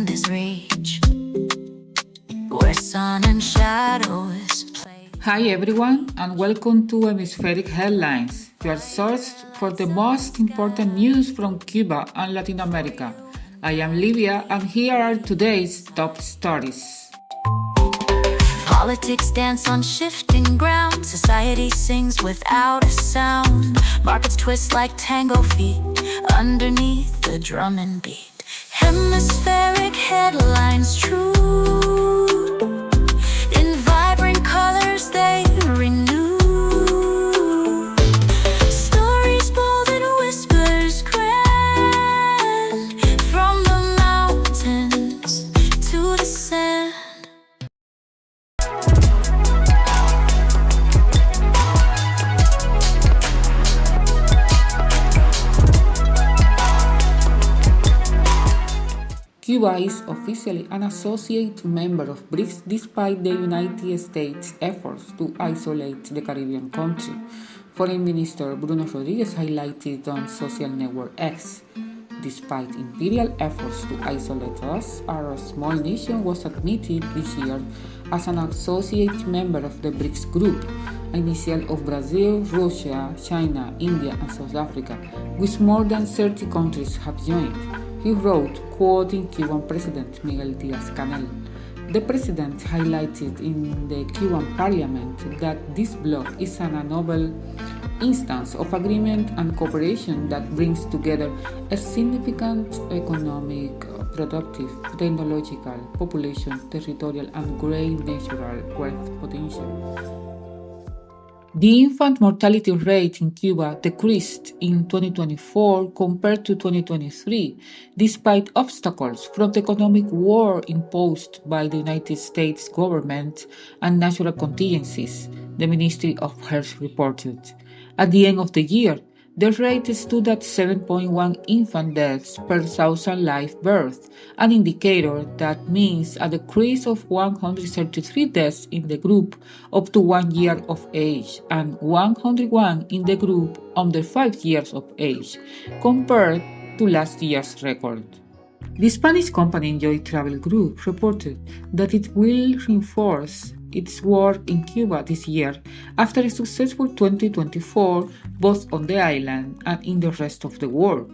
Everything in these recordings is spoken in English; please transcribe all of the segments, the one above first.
beyond his reach, where sun and shadow is played. Hi everyone, and welcome to Hemispheric Headlines, your source for the most important news from Cuba and Latin America. I am Livia, and here are today's top stories. Politics dance on shifting ground, society sings without a sound, markets twist like tango feet underneath the drum and beat. Hemispheric headlines true, in vibrant colors they renew. Stories bold and whispers grand, from the mountains to the sand. Cuba is officially an associate member of BRICS despite the United States' efforts to isolate the Caribbean country. Foreign Minister Bruno Rodriguez highlighted on social network X. Despite imperial efforts to isolate us, our small nation was admitted this year as an associate member of the BRICS group, initial of Brazil, Russia, China, India, and South Africa, with more than 30 countries have joined. He wrote, quoting Cuban President Miguel Díaz-Canel. The president highlighted in the Cuban parliament that this bloc is a novel instance of agreement and cooperation that brings together a significant economic, productive, technological, population, territorial, and great natural wealth potential. The infant mortality rate in Cuba decreased in 2024 compared to 2023, despite obstacles from the economic war imposed by the United States government and natural contingencies, the Ministry of Health reported. At the end of the year, the rate stood at 7.1 infant deaths per 1,000 live births, an indicator that means a decrease of 133 deaths in the group up to 1 year of age and 101 in the group under 5 years of age, compared to last year's record. The Spanish company Enjoy Travel Group reported that it will reinforce its work in Cuba this year after a successful 2024 both on the island and in the rest of the world.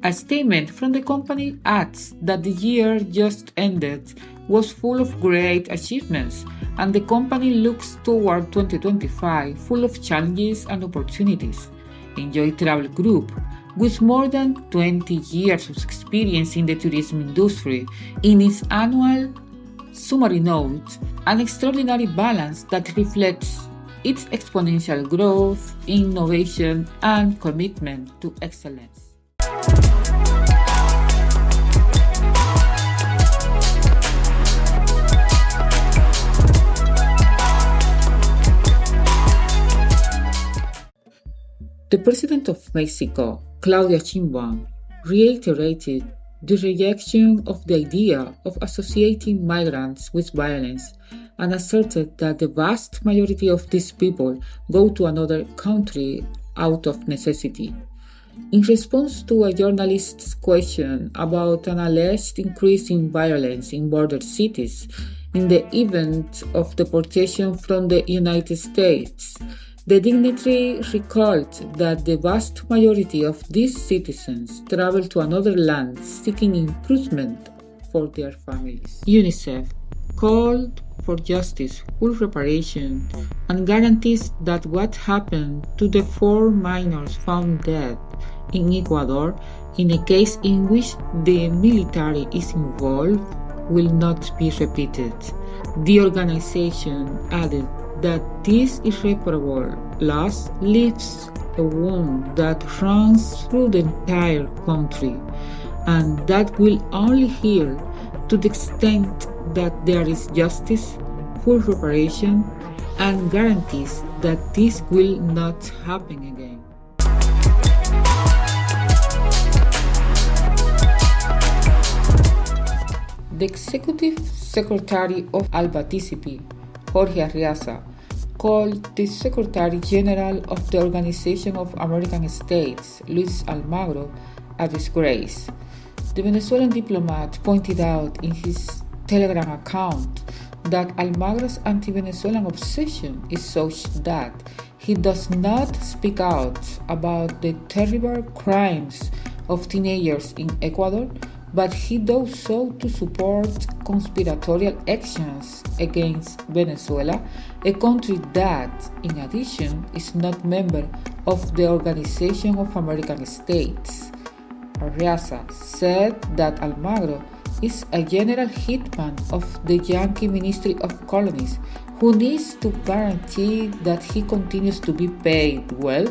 A statement from the company adds that the year just ended was full of great achievements, and the company looks toward 2025 full of challenges and opportunities. Enjoy Travel Group, with more than 20 years of experience in the tourism industry, in its annual summary note, an extraordinary balance that reflects its exponential growth, innovation, and commitment to excellence. The President of Mexico, Claudia Sheinbaum, reiterated the rejection of the idea of associating migrants with violence and asserted that the vast majority of these people go to another country out of necessity. In response to a journalist's question about an alleged increase in violence in border cities in the event of deportation from the United States, the dignitary recalled that the vast majority of these citizens travel to another land seeking improvement for their families. UNICEF called for justice, full reparation, and guarantees that what happened to the 4 minors found dead in Ecuador, in a case in which the military is involved, will not be repeated. The organization added that this irreparable loss leaves a wound that runs through the entire country, and that will only heal to the extent that there is justice, full reparation, and guarantees that this will not happen again. The Executive Secretary of ALBA-TCP, Jorge Arriaza, called the Secretary General of the Organization of American States, Luis Almagro, a disgrace. The Venezuelan diplomat pointed out in his Telegram account that Almagro's anti-Venezuelan obsession is such that he does not speak out about the terrible crimes of teenagers in Ecuador, but he does so to support conspiratorial actions against Venezuela, a country that, in addition, is not member of the Organization of American States. Arriaza said that Almagro is a general hitman of the Yankee Ministry of Colonies who needs to guarantee that he continues to be paid well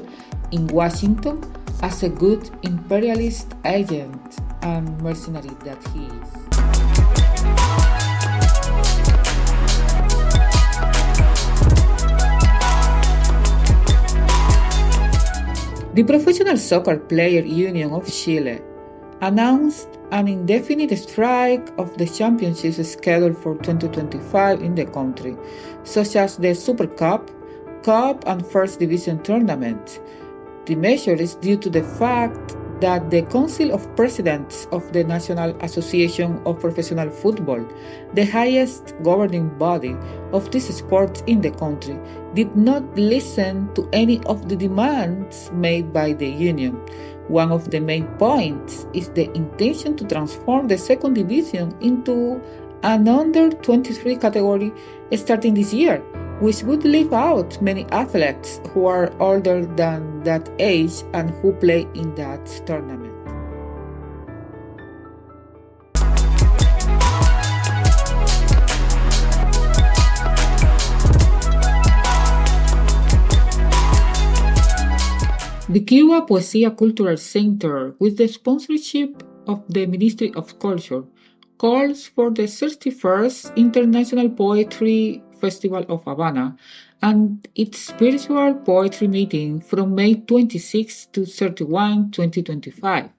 in Washington as a good imperialist agent and mercenary that he is. The Professional Soccer Player Union of Chile announced an indefinite strike of the championships scheduled for 2025 in the country, such as the Super Cup, Cup and First Division tournament. The measure is due to the fact that the Council of Presidents of the National Association of Professional Football, the highest governing body of this sport in the country, did not listen to any of the demands made by the union. One of the main points is the intention to transform the second division into an under-23 category starting this year, which would leave out many athletes who are older than that age and who play in that tournament. The Cuba Poesia Cultural Center, with the sponsorship of the Ministry of Culture, calls for the 31st International Poetry Festival of Havana and its virtual poetry meeting from May 26 to 31, 2025.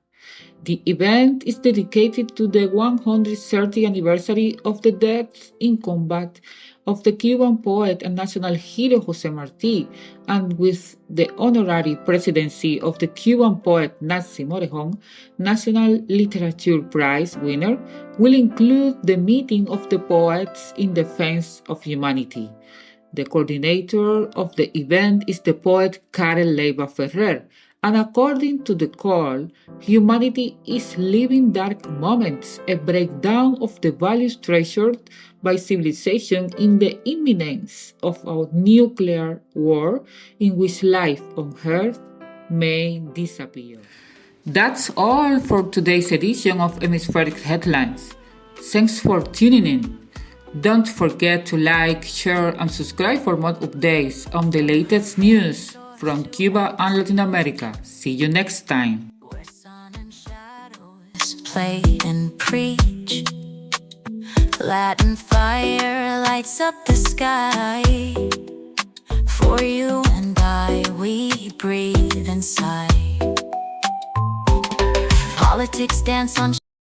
The event is dedicated to the 130th anniversary of the death in combat of the Cuban poet and national hero José Martí, and with the honorary presidency of the Cuban poet Nancy Morejon, National Literature Prize winner, will include the meeting of the poets in defense of humanity. The coordinator of the event is the poet Karen Leiva Ferrer, and according to the call, humanity is living dark moments, a breakdown of the values treasured by civilization in the imminence of a nuclear war in which life on Earth may disappear. That's all for today's edition of Hemispheric Headlines. Thanks for tuning in. Don't forget to like, share, and subscribe for more updates on the latest news from Cuba and Latin America. See you next time. Where sun and shadows play and preach, Latin fire lights up the sky. For you and I, we breathe inside. Politics dance on